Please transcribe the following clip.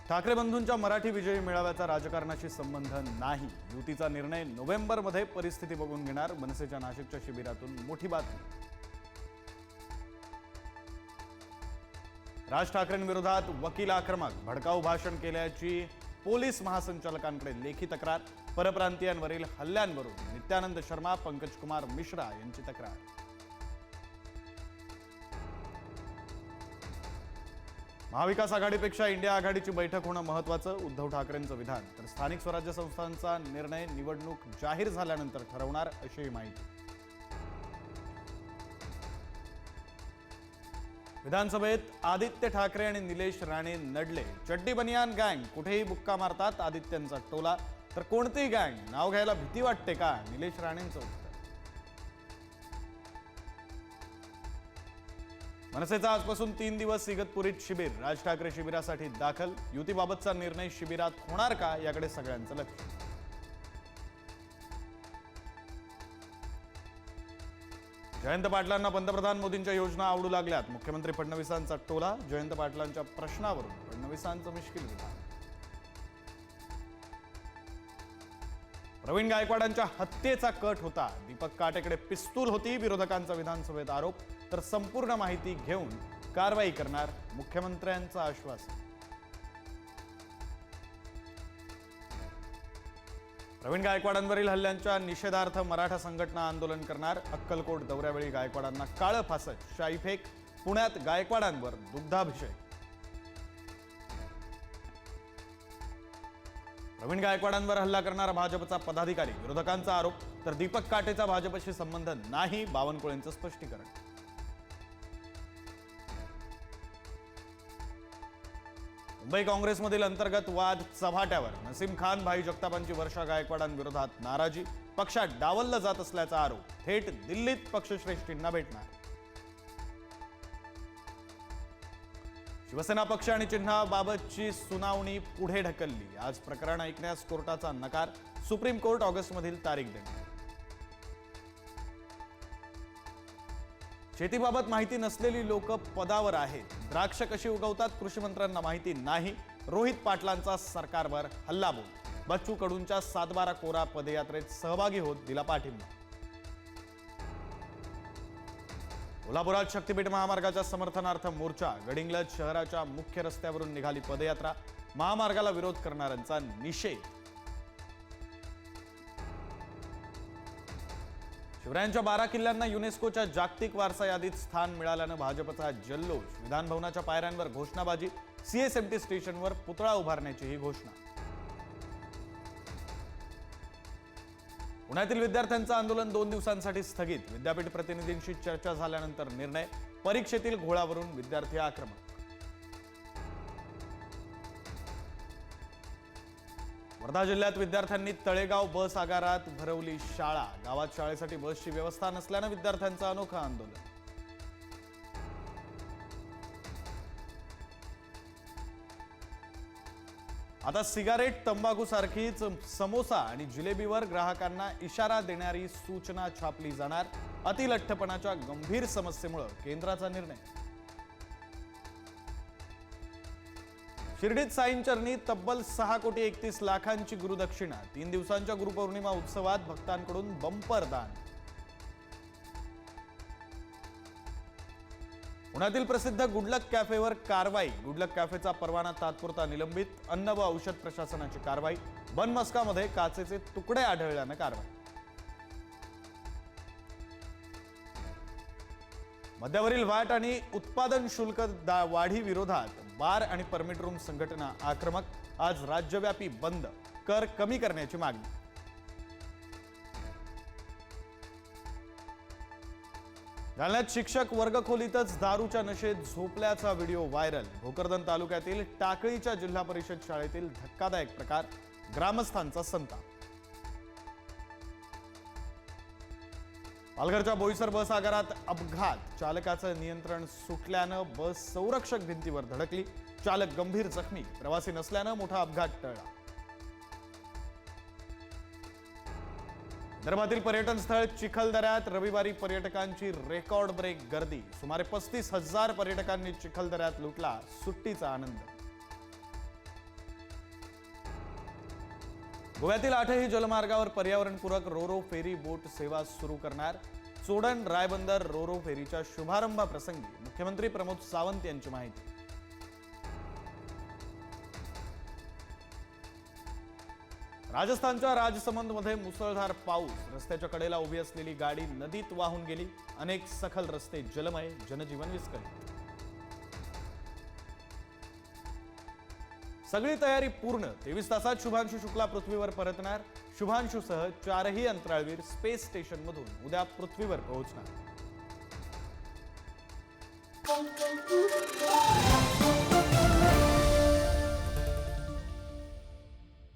ठाकरे बंधूंच्या मराठी विजयी मेळाव्याचा राजकारणाशी संबंध नाही. युतीचा निर्णय नोव्हेंबरमध्ये परिस्थिती बघून घेणार. मनसेच्या नाशिकच्या शिबिरातून मोठी बातमी. राज ठाकरेंविरोधात वकील आक्रमक, भडकाऊ भाषण केल्याची पोलीस महासंचालकांकडे लेखी तक्रार. परप्रांतीयांवरील हल्ल्यांवरून नित्यानंद शर्मा, पंकज कुमार मिश्रा यांची तक्रार. महाविकास आघाडीपेक्षा इंडिया आघाडीची बैठक होणं महत्त्वाचं, उद्धव ठाकरेंचं विधान. तर स्थानिक स्वराज्य संस्थांचा निर्णय निवडणूक जाहीर झाल्यानंतर ठरवणार, अशी माहिती. विधानसभेत आदित्य ठाकरे आणि निलेश राणे नडले. चड्डी बनियान गँग कुठेही बुक्का मारतात, आदित्यांचा टोला. तर कोणती गँग, नाव घ्यायला भीती वाटते का, निलेश राणेंचं उत्तर. मनसेचा आजपासून 3 दिवस इगतपुरीत शिबिर. राज ठाकरे शिबिरासाठी दाखल. युतीबाबतचा निर्णय शिबिरात होणार का, याकडे सगळ्यांचं लक्ष. जयंत पाटलांना पंतप्रधान मोदींच्या योजना आवडू लागल्यात. मुख्यमंत्री फडणवीसांचा टोला. जयंत पाटलांच्या प्रश्नावरून फडणवीसांचं मिश्किल विधान. प्रवीण गायकवाडांच्या हत्येचा कट होता. दीपक काटेकडे पिस्तूल होती, विरोधकांचा विधानसभेत आरोप. तर संपूर्ण माहिती घेऊन कारवाई करणार, मुख्यमंत्र्यांचं आश्वासन. प्रवीण गायकवाडांवरील हल्ल्यांच्या निषेधार्थ मराठा संघटना आंदोलन करणार. अक्कलकोट दौऱ्यावेळी गायकवाडांना काळं फासत शाईफेक. पुण्यात गायकवाडांवर दुग्धाभिषेक. प्रवीण गायकवाडांवर हल्ला करणारा भाजपचा पदाधिकारी, विरोधकांचा आरोप. तर दीपक काटेचा भाजपशी संबंध नाही, बावनकुळेंचं स्पष्टीकरण. मुंबई काँग्रेसमधील अंतर्गत वाद चव्हाट्यावर. नसीम खान, भाई जगतापांची वर्षा गायकवाडांविरोधात नाराजी. पक्षात डावललं जात असल्याचा आरोप. थेट दिल्लीत पक्षश्रेष्ठींना भेटणार. शिवसेना पक्ष आणि चिन्हाबाबतची सुनावणी पुढे ढकलली. आज प्रकरण ऐकण्यास कोर्टाचा नकार. सुप्रीम कोर्ट ऑगस्टमधील तारीख देणार. शेतीबाबत माहिती नसलेली लोक पदावर आहेत. द्राक्ष कशी उगवतात, कृषी मंत्र्यांना माहिती नाही. रोहित पाटलांचा सरकारवर हल्लाबोल. बच्चू कडूंच्या 7/12 कोरा पदयात्रेत सहभागी होत दिला पाठिंबा. कोल्हापुरात शक्तीपीठ महामार्गाच्या समर्थनार्थ मोर्चा. गडिंग्लज शहराच्या मुख्य रस्त्यावरून निघाली पदयात्रा. महामार्गाला विरोध करणाऱ्यांचा निषेध. शिवरायांच्या 12 किल्ल्यांना युनेस्कोच्या जागतिक वारसा यादीत स्थान मिळाल्यानं भाजपचा जल्लोष. विधानभवनाच्या पायऱ्यांवर घोषणाबाजी. सीएसएमटी स्टेशनवर पुतळा उभारण्याची ही घोषणा. पुण्यातील विद्यार्थ्यांचं आंदोलन 2 दिवसांसाठी स्थगित. विद्यापीठ प्रतिनिधींशी चर्चा झाल्यानंतर निर्णय. परीक्षेतील घोळावरून विद्यार्थी आक्रमक. वर्धा जिल्ह्यात विद्यार्थ्यांनी तळेगाव बस आगारात भरवली शाळा. गावात शाळेसाठी बसची व्यवस्था नसल्यानं विद्यार्थ्यांचं अनोखं आंदोलन. आता सिगारेट, तंबाखू सारखीच समोसा आणि जिलेबीवर ग्राहकांना इशारा देणारी सूचना छापली जाणार. अतिलठ्ठपणाच्या गंभीर समस्येमुळे केंद्राचा निर्णय. शिर्डीत साईंचरणी तब्बल 6,31,00,000ची गुरुदक्षिणा. 3 दिवसांच्या गुरुपौर्णिमा उत्सवात भक्तांकडून बंपर दान. पुण्यातील प्रसिद्ध गुडलक कॅफेवर कारवाई. गुडलक कॅफेचा परवाना तात्पुरता निलंबित. अन्न व औषध प्रशासनाची कारवाई. बनमस्कामध्ये काचेचे तुकडे आढळल्यानं कारवाई. मद्यावरील व्हॅट आणि उत्पादन शुल्क वाढी विरोधात बार आणि परमिट रूम संघटना आक्रमक. आज राज्यव्यापी बंद. कर कमी करण्याची मागणी. जालन्यात शिक्षक वर्गखोलीतच दारूच्या नशेत झोपल्याचा व्हिडिओ व्हायरल. भोकरदन तालुक्यातील टाकळीच्या जिल्हा परिषद शाळेतील धक्कादायक प्रकार. ग्रामस्थांचा संताप. पालघरच्या बोईसर बस आगारात अपघात. चालकाचं नियंत्रण सुटल्यानं बस संरक्षक भिंतीवर धडकली. चालक गंभीर जखमी. प्रवासी नसल्यानं मोठा अपघात टळला. विदर्भातील पर्यटन स्थळ चिखलदऱ्यात रविवारी पर्यटकांची रेकॉर्ड ब्रेक गर्दी. सुमारे 35,000 पर्यटकांनी चिखलदऱ्यात लुटला सुट्टीचा आनंद. गोव्यातील 8ही जलमार्गावर पर्यावरणपूरक रोरो फेरी बोट सेवा सुरू करणार. चोडण रायबंदर रोरो फेरीच्या शुभारंभाप्रसंगी मुख्यमंत्री प्रमोद सावंत यांची माहिती. राजस्थानच्या राजसमंदमध्ये मुसळधार पाऊस. रस्त्याच्या कडेला उभी असलेली गाडी नदीत वाहून गेली. अनेक सखल रस्ते जलमय, जनजीवन विस्कळीत. सगळी तयारी पूर्ण. 23 तासात शुभांशु शुक्ला पृथ्वीवर परतणार. शुभांशुसह 4ही अंतराळवीर स्पेस स्टेशनमधून उद्या पृथ्वीवर पोहोचणार.